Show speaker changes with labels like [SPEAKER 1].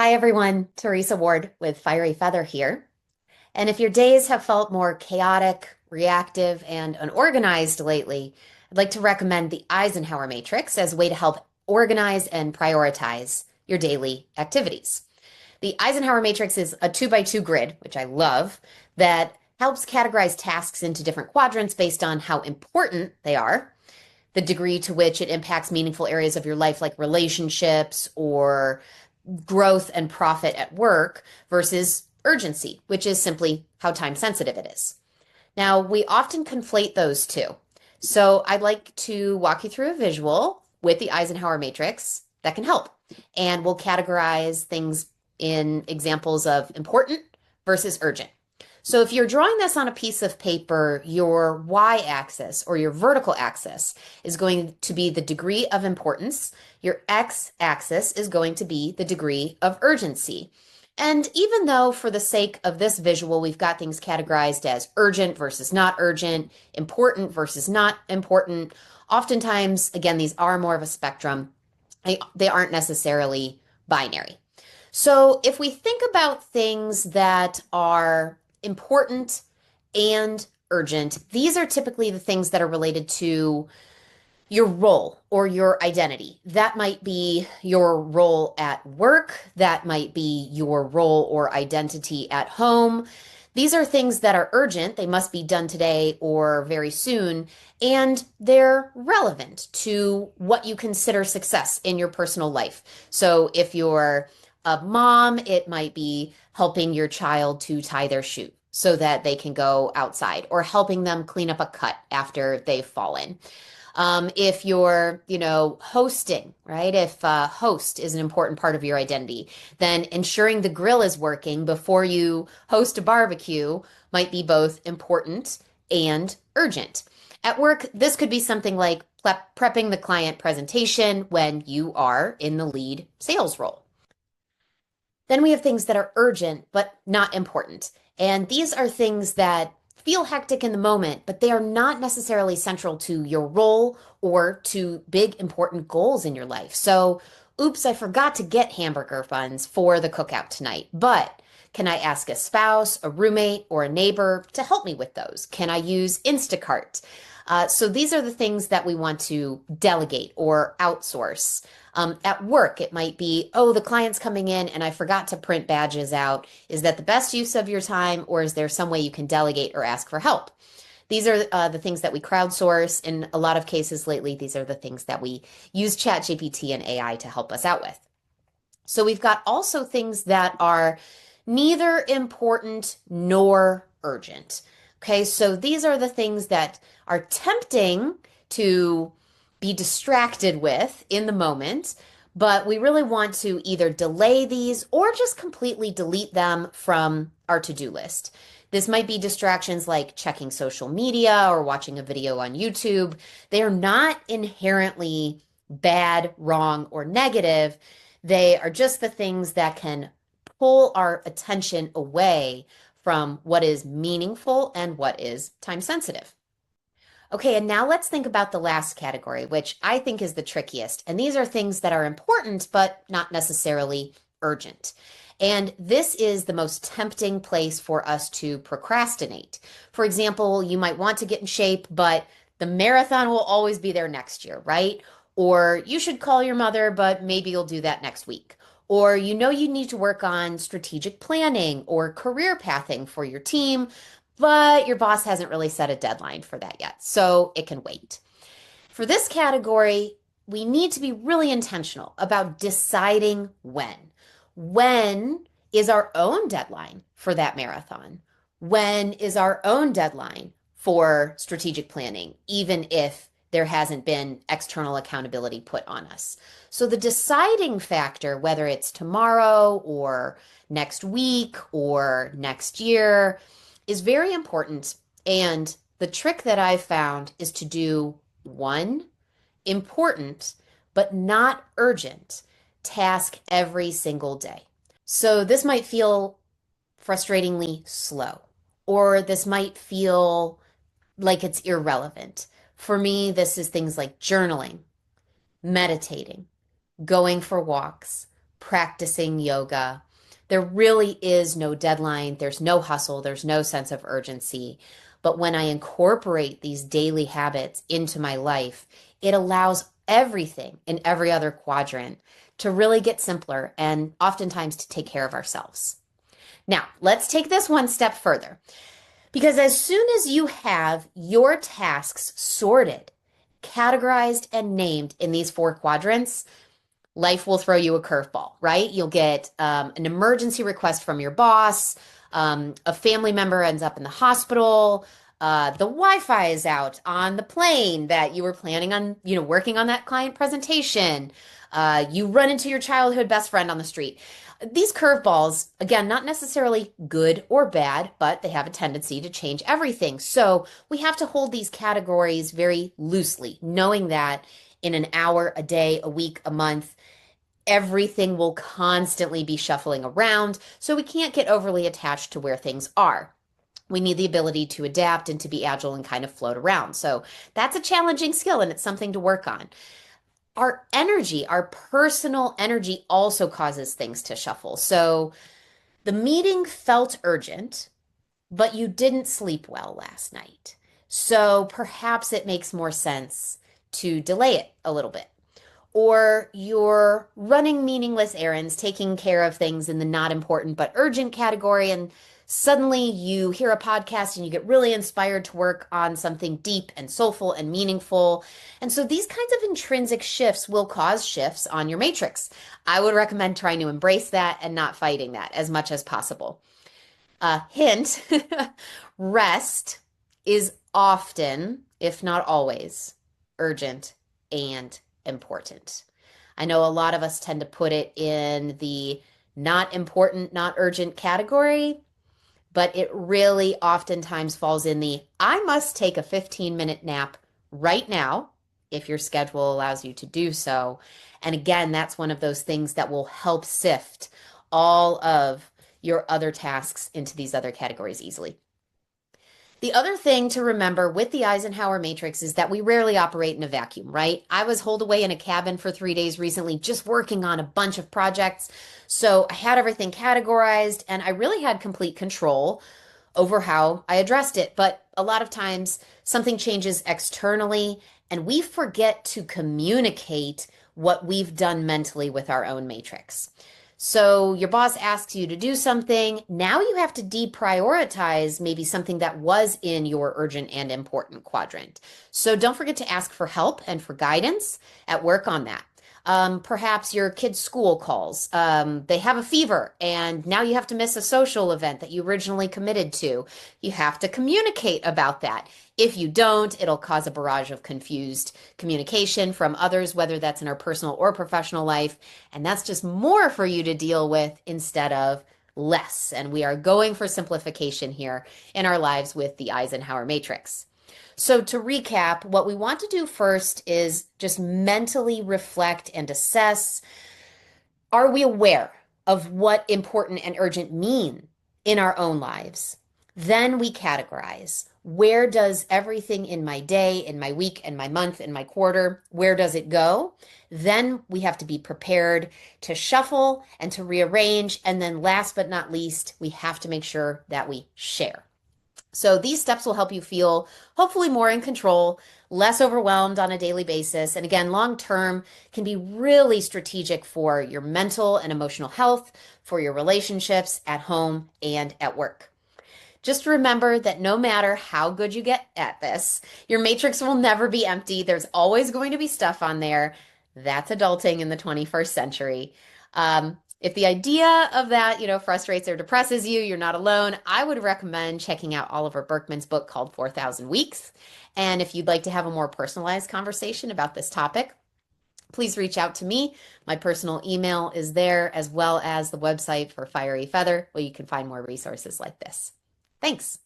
[SPEAKER 1] Hi, everyone. Teresa Ward with Fiery Feather here. And if your days have felt more chaotic, reactive, and unorganized lately, I'd like to recommend the Eisenhower Matrix as a way to help organize and prioritize your daily activities. The Eisenhower Matrix is a 2 by 2 grid, which I love, that helps categorize tasks into different quadrants based on how important they are, the degree to which it impacts meaningful areas of your life, like relationships or growth and profit at work, versus urgency, which is simply how time sensitive it is. Now, we often conflate those two. So I'd like to walk you through a visual with the Eisenhower Matrix that can help. And we'll categorize things in examples of important versus urgent. So if you're drawing this on a piece of paper, your y-axis or your vertical axis is going to be the degree of importance. Your x-axis is going to be the degree of urgency. And even though for the sake of this visual, we've got things categorized as urgent versus not urgent, important versus not important, oftentimes, again, these are more of a spectrum. They aren't necessarily binary. So if we think about things that are important and urgent, these are typically the things that are related to your role or your identity. That might be your role at work. That might be your role or identity at home. These are things that are urgent. They must be done today or very soon, and they're relevant to what you consider success in your personal life. So if you're a mom, it might be helping your child to tie their shoe so that they can go outside, or helping them clean up a cut after they've fallen. If you're, hosting, right? If host is an important part of your identity, then ensuring the grill is working before you host a barbecue might be both important and urgent. At work, this could be something like prepping the client presentation when you are in the lead sales role. Then we have things that are urgent but not important. And these are things that feel hectic in the moment, but they are not necessarily central to your role or to big important goals in your life. So, oops, I forgot to get hamburger buns for the cookout tonight, but can I ask a spouse, a roommate, or a neighbor to help me with those? Can I use Instacart? So these are the things that we want to delegate or outsource. At work, it might be, oh, the client's coming in and I forgot to print badges out. Is that the best use of your time, or is there some way you can delegate or ask for help? These are the things that we crowdsource. In a lot of cases lately, these are the things that we use ChatGPT and AI to help us out with. So we've got also things that are neither important nor urgent. Okay, so these are the things that are tempting to be distracted with in the moment, but we really want to either delay these or just completely delete them from our to-do list. This might be distractions like checking social media or watching a video on YouTube. They are not inherently bad, wrong, or negative. They are just the things that can pull our attention away from what is meaningful and what is time sensitive. Okay, and now let's think about the last category, which I think is the trickiest. And these are things that are important, but not necessarily urgent. And this is the most tempting place for us to procrastinate. For example, you might want to get in shape, but the marathon will always be there next year, right? Or you should call your mother, but maybe you'll do that next week. Or you need to work on strategic planning or career pathing for your team, but your boss hasn't really set a deadline for that yet, so it can wait. For this category, we need to be really intentional about deciding when. When is our own deadline for that marathon? When is our own deadline for strategic planning, even if there hasn't been external accountability put on us? So the deciding factor, whether it's tomorrow or next week or next year, is very important. And the trick that I've found is to do one important but not urgent task every single day. So this might feel frustratingly slow, or this might feel like it's irrelevant. For me, this is things like journaling, meditating, going for walks, practicing yoga. There really is no deadline, there's no hustle, there's no sense of urgency. But when I incorporate these daily habits into my life, it allows everything in every other quadrant to really get simpler and oftentimes to take care of ourselves. Now, let's take this one step further because as soon as you have your tasks sorted, categorized, and named in these four quadrants, life will throw you a curveball, right? You'll get an emergency request from your boss. A family member ends up in the hospital. The Wi-Fi is out on the plane that you were planning on, working on that client presentation. You run into your childhood best friend on the street. These curveballs, again, not necessarily good or bad, but they have a tendency to change everything. So we have to hold these categories very loosely, knowing that in an hour, a day, a week, a month, everything will constantly be shuffling around. So we can't get overly attached to where things are. We need the ability to adapt and to be agile and kind of float around. So that's a challenging skill and it's something to work on. Our energy, our personal energy also causes things to shuffle. So the meeting felt urgent, but you didn't sleep well last night. So perhaps it makes more sense to delay it a little bit. Or you're running meaningless errands, taking care of things in the not important but urgent category, and suddenly you hear a podcast and you get really inspired to work on something deep and soulful and meaningful. And so these kinds of intrinsic shifts will cause shifts on your matrix. I would recommend trying to embrace that and not fighting that as much as possible. Hint, rest is often, if not always, urgent and important. I know a lot of us tend to put it in the not important, not urgent category, but it really oftentimes falls in the I must take a 15-minute nap right now if your schedule allows you to do so. And again, that's one of those things that will help sift all of your other tasks into these other categories easily. The other thing to remember with the Eisenhower Matrix is that we rarely operate in a vacuum, right? I was holed away in a cabin for 3 days recently, just working on a bunch of projects. So I had everything categorized and I really had complete control over how I addressed it. But a lot of times something changes externally and we forget to communicate what we've done mentally with our own matrix. So your boss asks you to do something. Now you have to deprioritize maybe something that was in your urgent and important quadrant. So don't forget to ask for help and for guidance at work on that. Perhaps your kid's school calls. They have a fever and now you have to miss a social event that you originally committed to. You have to communicate about that. If you don't, it'll cause a barrage of confused communication from others, whether that's in our personal or professional life. And that's just more for you to deal with instead of less. And we are going for simplification here in our lives with the Eisenhower Matrix. So to recap, what we want to do first is just mentally reflect and assess. Are we aware of what important and urgent mean in our own lives? Then we categorize. Where does everything in my day, in my week, in my month, in my quarter, where does it go? Then we have to be prepared to shuffle and to rearrange. And then last but not least, we have to make sure that we share. So these steps will help you feel hopefully more in control, less overwhelmed on a daily basis. And again, long term can be really strategic for your mental and emotional health, for your relationships at home and at work. Just remember that no matter how good you get at this, your matrix will never be empty. There's always going to be stuff on there. That's adulting in the 21st century. If the idea of that, frustrates or depresses you, you're not alone. I would recommend checking out Oliver Burkeman's book called 4,000 Weeks. And if you'd like to have a more personalized conversation about this topic, please reach out to me. My personal email is there, as well as the website for Fiery Feather, where you can find more resources like this. Thanks.